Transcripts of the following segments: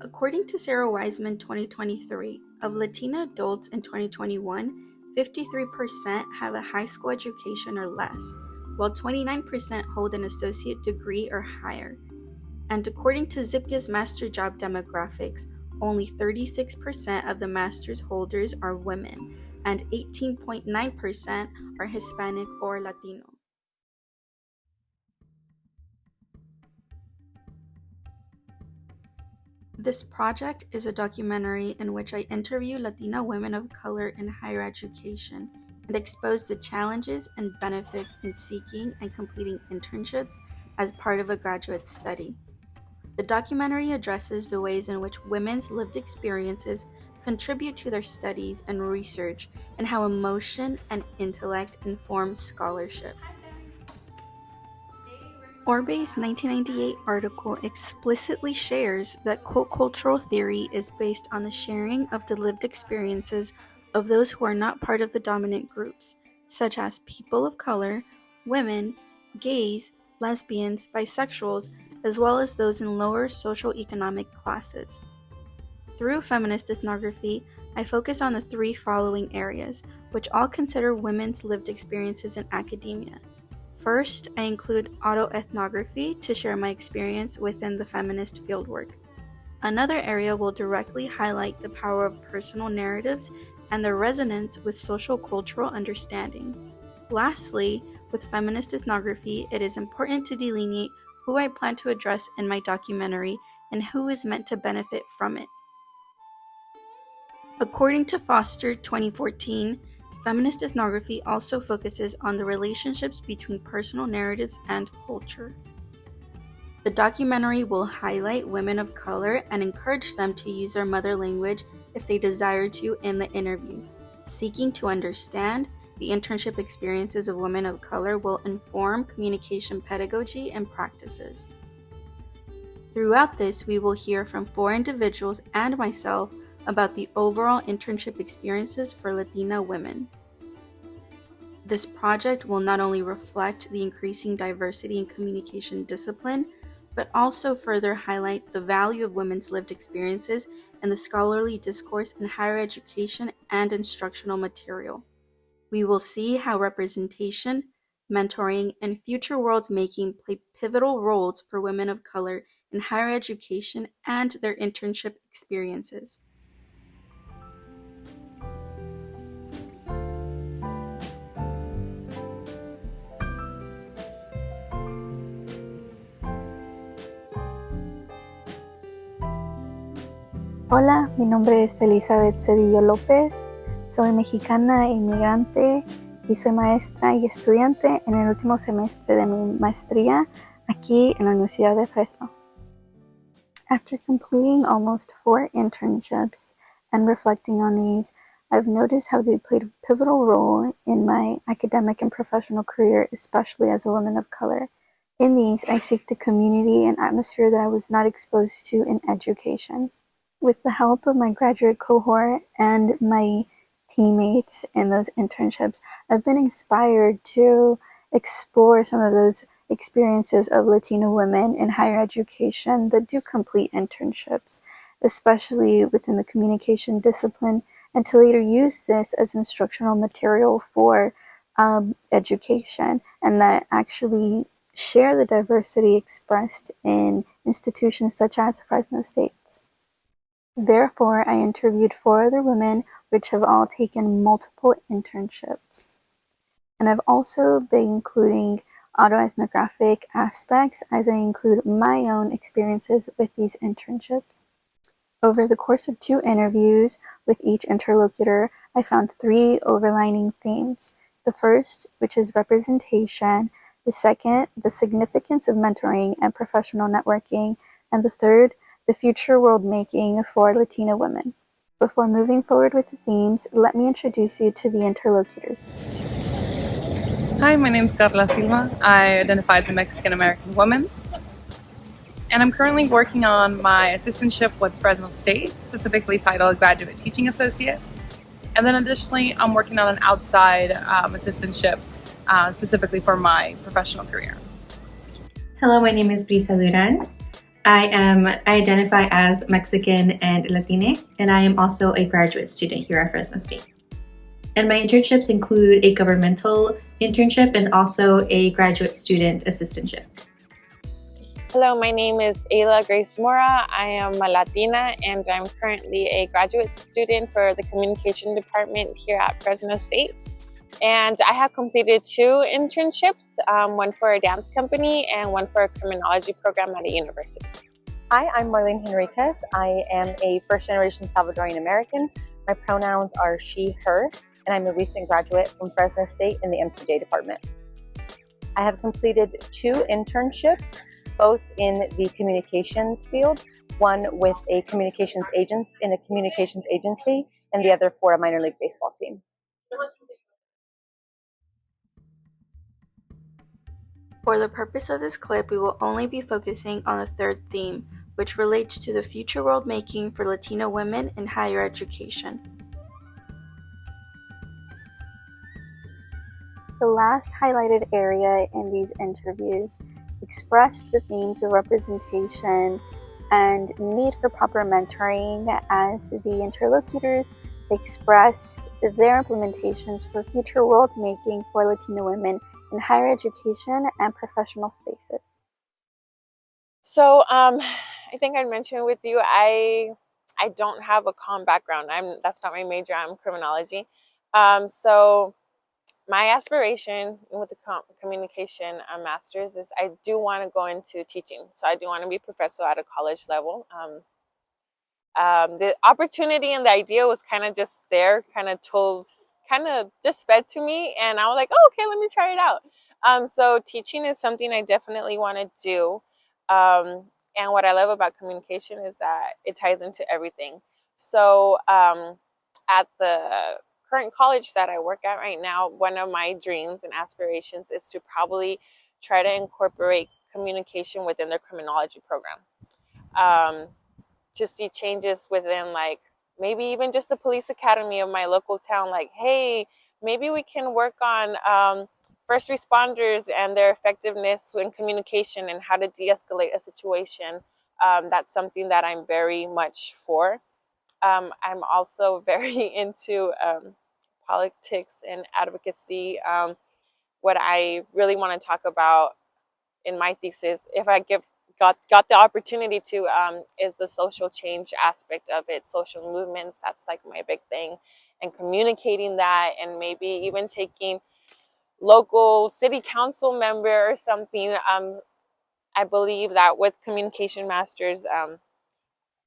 According to Sarah Wiseman 2023, of Latina adults in 2021, 53% have a high school education or less, while 29% hold an associate degree or higher. And according to Zippia's master job demographics, only 36% of the master's holders are women, and 18.9% are Hispanic or Latino. This project is a documentary in which I interview Latina women of color in higher education and expose the challenges and benefits in seeking and completing internships as part of a graduate study. The documentary addresses the ways in which women's lived experiences contribute to their studies and research, and how emotion and intellect inform scholarship. Orbe's 1998 article explicitly shares that co-cultural theory is based on the sharing of the lived experiences of those who are not part of the dominant groups, such as people of color, women, gays, lesbians, bisexuals, as well as those in lower socioeconomic classes. Through feminist ethnography, I focus on the three following areas, which all consider women's lived experiences in academia. First, I include autoethnography to share my experience within the feminist fieldwork. Another area will directly highlight the power of personal narratives and their resonance with social-cultural understanding. Lastly, with feminist ethnography, it is important to delineate who I plan to address in my documentary and who is meant to benefit from it. According to Foster 2014, feminist ethnography also focuses on the relationships between personal narratives and culture. The documentary will highlight women of color and encourage them to use their mother language if they desire to in the interviews. Seeking to understand the internship experiences of women of color will inform communication pedagogy and practices. Throughout this, we will hear from 4 individuals and myself about the overall internship experiences for Latina women. This project will not only reflect the increasing diversity in communication discipline, but also further highlight the value of women's lived experiences in the scholarly discourse in higher education and instructional material. We will see how representation, mentoring, and future world making play pivotal roles for women of color in higher education and their internship experiences. Hola, mi nombre es Cedillo Lopez, soy mexicana e inmigrante y soy maestra y estudiante en el último semestre de mi maestría aquí en la Universidad de Fresno. After completing almost 4 internships and reflecting on these, I've noticed how they played a pivotal role in my academic and professional career, especially as a woman of color. In these, I seek the community and atmosphere that I was not exposed to in education. With the help of my graduate cohort and my teammates in those internships, I've been inspired to explore some of those experiences of Latino women in higher education that do complete internships, especially within the communication discipline, and to later use this as instructional material for education, and that actually share the diversity expressed in institutions such as Fresno State. Therefore, I interviewed 4 other women which have all taken multiple internships. And I've also been including autoethnographic aspects as I include my own experiences with these internships. Over the course of 2 interviews with each interlocutor, I found 3 overlining themes. The first, which is representation; the second, the significance of mentoring and professional networking; and the third, the future world making for Latina women. Before moving forward with the themes, let me introduce you to the interlocutors. Hi, my name is Carla Silva. I identify as a Mexican-American woman. And I'm currently working on my assistantship with Fresno State, specifically titled Graduate Teaching Associate. And then additionally, I'm working on an outside assistantship specifically for my professional career. Hello, my name is Brisa Duran. I identify as Mexican and Latina, and I am also a graduate student here at Fresno State. And my internships include a governmental internship and also a graduate student assistantship. Hello, my name is Ayla Grace Mora. I am a Latina and I'm currently a graduate student for the communication department here at Fresno State. And I have completed 2 internships, one for a dance company and one for a criminology program at a university. Hi, I'm Marlene Henriquez. I am a first-generation Salvadorian American. My pronouns are she, her, and I'm a recent graduate from Fresno State in the MCJ department. I have completed 2 internships, both in the communications field, one with a communications agent in a communications agency, and the other for a minor league baseball team. For the purpose of this clip, we will only be focusing on the third theme, which relates to the future world making for Latino women in higher education. The last highlighted area in these interviews expressed the themes of representation and need for proper mentoring as the interlocutors expressed their implementations for future world making for Latino women in higher education and professional spaces. So I think I mentioned with you, I don't have a comm background. That's not my major. I'm criminology. So my aspiration with the communication master's is I do want to go into teaching. So I do want to be a professor at a college level. The opportunity and the idea was kind of just there, kind of just fed to me, and I was like, oh, okay, let me try it out. So teaching is something I definitely want to do. And what I love about communication is that it ties into everything. So at the current college that I work at right now, one of my dreams and aspirations is to probably try to incorporate communication within their criminology program. To see changes within, like, maybe even just the police academy of my local town, like, hey, maybe we can work on first responders and their effectiveness in communication and how to de-escalate a situation. That's something that I'm very much for. I'm also very into politics and advocacy. What I really want to talk about in my thesis, if I got the opportunity to, is the social change aspect of it, social movements. That's like my big thing, and communicating that, and maybe even taking local city council member or something. I believe that with communication masters,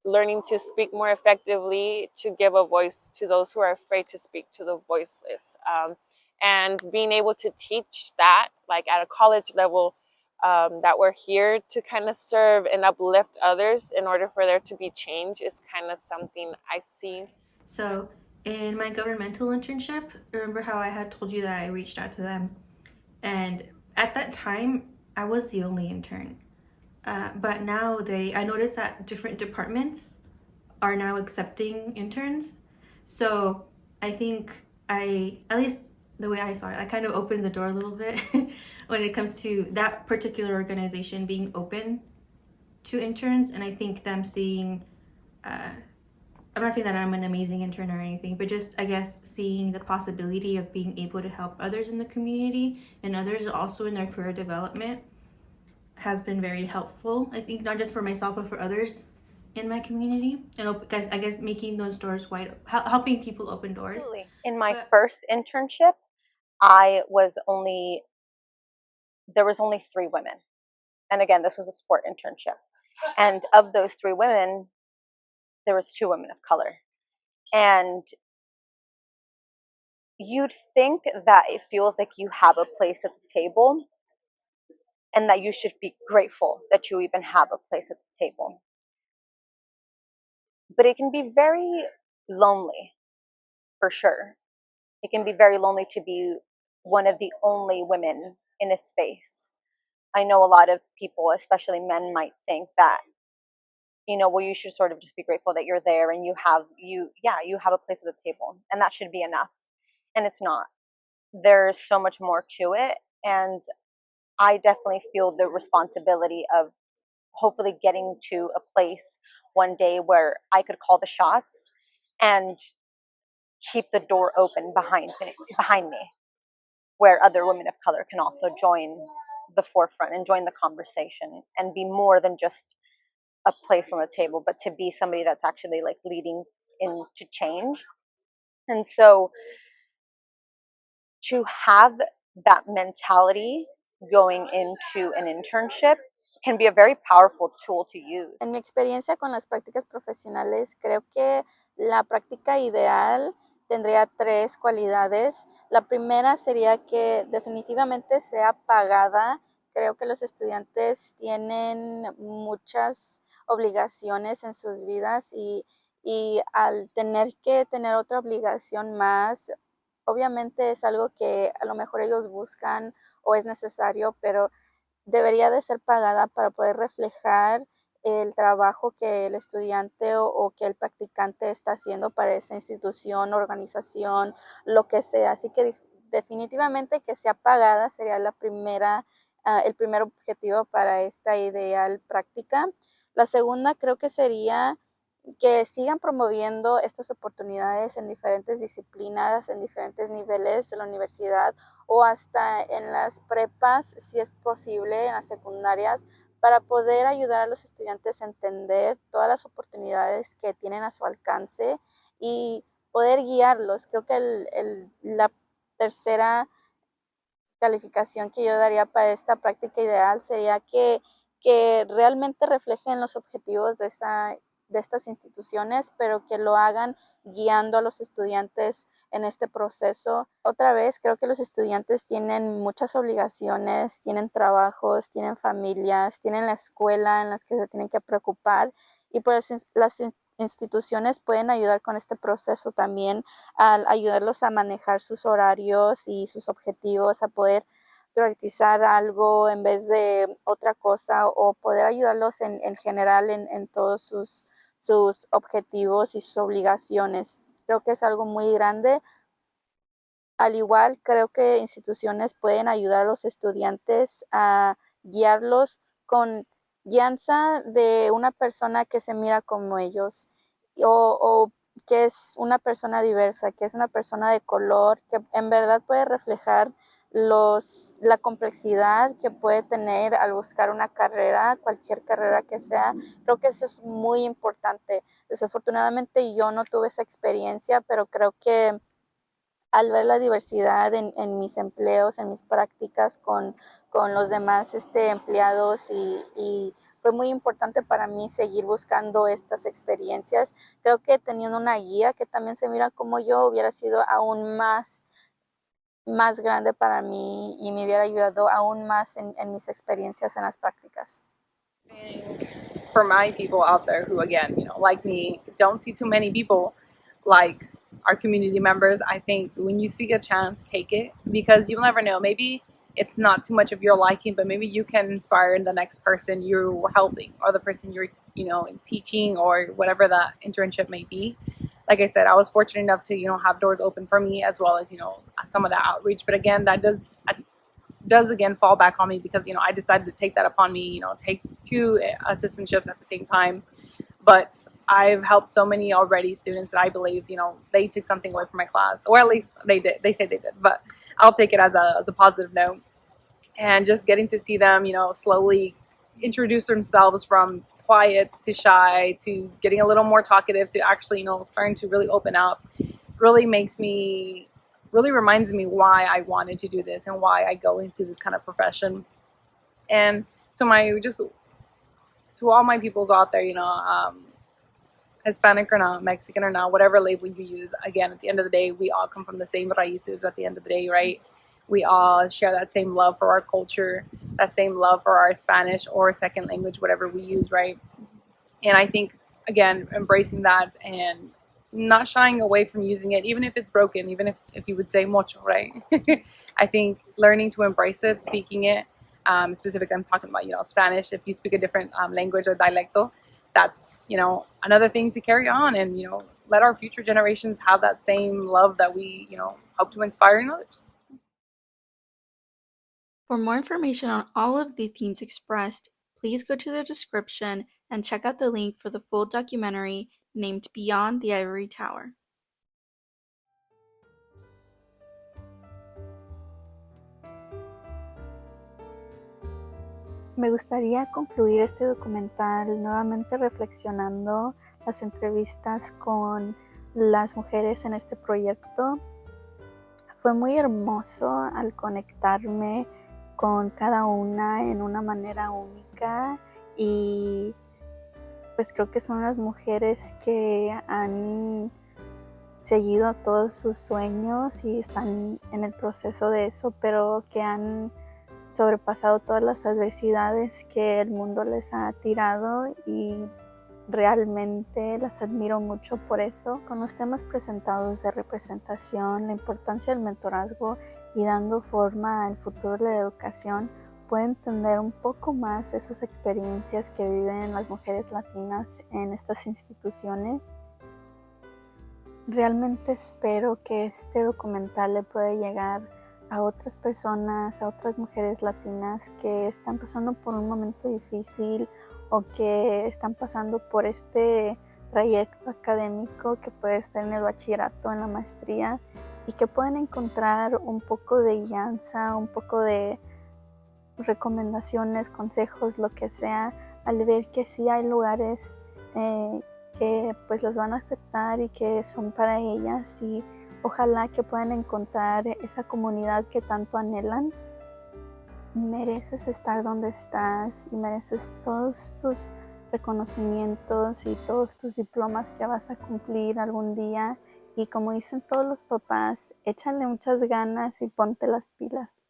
learning to speak more effectively, to give a voice to those who are afraid to speak to the voiceless, and being able to teach that, like at a college level, that we're here to kind of serve and uplift others in order for there to be change, is kind of something I see. So in my governmental internship, remember how I had told you that I reached out to them? And at that time, I was the only intern. But now I noticed that different departments are now accepting interns. So I think at least the way I saw it, I kind of opened the door a little bit when it comes to that particular organization being open to interns. And I think them seeing, I'm not saying that I'm an amazing intern or anything, but just, I guess, seeing the possibility of being able to help others in the community and others also in their career development has been very helpful. I think not just for myself, but for others in my community. And I guess making those doors wide, helping people open doors. Absolutely. In my first internship, there was only 3 women. And again, this was a sport internship. And of those 3 women, there was 2 women of color. And you'd think that it feels like you have a place at the table and that you should be grateful that you even have a place at the table. But it can be very lonely, for sure. It can be very lonely to be one of the only women in a space. I know a lot of people, especially men, might think that, well, you should sort of just be grateful that you're there and you have a place at the table, and that should be enough. And it's not. There's so much more to it, and I definitely feel the responsibility of hopefully getting to a place one day where I could call the shots and keep the door open behind me, where other women of color can also join the forefront and join the conversation and be more than just a place on the table, but to be somebody that's actually like leading into change. And so to have that mentality going into an internship can be a very powerful tool to use. En mi experiencia con las prácticas profesionales, creo que la práctica ideal tendría 3 cualidades. La primera sería que definitivamente sea pagada. Creo que los estudiantes tienen muchas obligaciones en sus vidas y al tener que tener otra obligación más, obviamente es algo que a lo mejor ellos buscan o es necesario, pero debería de ser pagada para poder reflejar el trabajo que el estudiante o que el practicante está haciendo para esa institución, organización, lo que sea. Así que definitivamente que sea pagada sería la primera, el primer objetivo para esta ideal práctica. La segunda creo que sería que sigan promoviendo estas oportunidades en diferentes disciplinas, en diferentes niveles de la universidad o hasta en las prepas, si es posible, en las secundarias, para poder ayudar a los estudiantes a entender todas las oportunidades que tienen a su alcance y poder guiarlos. Creo que la tercera calificación que yo daría para esta práctica ideal sería que realmente reflejen los objetivos de estas instituciones, pero que lo hagan guiando a los estudiantes en este proceso. Otra vez, creo que los estudiantes tienen muchas obligaciones, tienen trabajos, tienen familias, tienen la escuela en las que se tienen que preocupar y pues las instituciones pueden ayudar con este proceso también al ayudarlos a manejar sus horarios y sus objetivos, a poder priorizar algo en vez de otra cosa o poder ayudarlos en general en todos sus objetivos y sus obligaciones. Creo que es algo muy grande. Al igual, creo que instituciones pueden ayudar a los estudiantes a guiarlos con guianza de una persona que se mira como ellos o que es una persona diversa, que es una persona de color, que en verdad puede reflejar la complejidad que puede tener al buscar una carrera, cualquier carrera que sea. Creo que eso es muy importante. Desafortunadamente yo no tuve esa experiencia, pero creo que al ver la diversidad en mis empleos, en mis prácticas con los demás empleados y fue muy importante para mí seguir buscando estas experiencias. Creo que teniendo una guía que también se mira como yo hubiera sido aún más grande para mí y me hubiera ayudado aún más en mis experiencias en las prácticas. For my people out there who, again, like me, don't see too many people like our community members, I think when you see a chance, take it, because you'll never know. Maybe it's not too much of your liking, but maybe you can inspire the next person you're helping or the person you're teaching or whatever that internship may be. Like I said, I was fortunate enough to have doors open for me, as well as some of that outreach. But again, that does again fall back on me because I decided to take that upon me, take 2 assistantships at the same time. But I've helped so many already students that I believe they took something away from my class, or at least they did. They say they did, but I'll take it as a positive note. And just getting to see them slowly introduce themselves from quiet to shy to getting a little more talkative to actually starting to really open up really reminds me why I wanted to do this and why I go into this kind of profession. And to all my peoples out there, Hispanic or not, Mexican or not, whatever label you use, again, at the end of the day, we all come from the same raíces at the end of the day, right? We all share that same love for our culture, that same love for our Spanish or second language, whatever we use, right? And I think, again, embracing that and not shying away from using it, even if it's broken, even if you would say mucho, right? I think learning to embrace it, speaking it, specifically I'm talking about, Spanish, if you speak a different language or dialecto, that's, another thing to carry on and, let our future generations have that same love that we, hope to inspire in others. For more information on all of the themes expressed, Please go to the description and check out the link for the full documentary named Beyond the Ivory Tower. Me gustaría concluir este documental nuevamente reflexionando las entrevistas con las mujeres en este proyecto. Fue muy hermoso al conectarme con cada una en una manera única y pues creo que son las mujeres que han seguido todos sus sueños y están en el proceso de eso, pero que han sobrepasado todas las adversidades que el mundo les ha tirado y realmente las admiro mucho por eso. Con los temas presentados de representación, la importancia del mentorazgo y dando forma al futuro de la educación, puede entender un poco más esas experiencias que viven las mujeres latinas en estas instituciones. Realmente espero que este documental le pueda llegar a otras personas, a otras mujeres latinas que están pasando por un momento difícil o que están pasando por este trayecto académico que puede estar en el bachillerato, en la maestría, y que pueden encontrar un poco de guianza, un poco de recomendaciones, consejos, lo que sea, al ver que sí hay lugares que pues las van a aceptar y que son para ellas, y ojalá que puedan encontrar esa comunidad que tanto anhelan. Mereces estar donde estás y mereces todos tus reconocimientos y todos tus diplomas que vas a cumplir algún día. Y como dicen todos los papás, échale muchas ganas y ponte las pilas.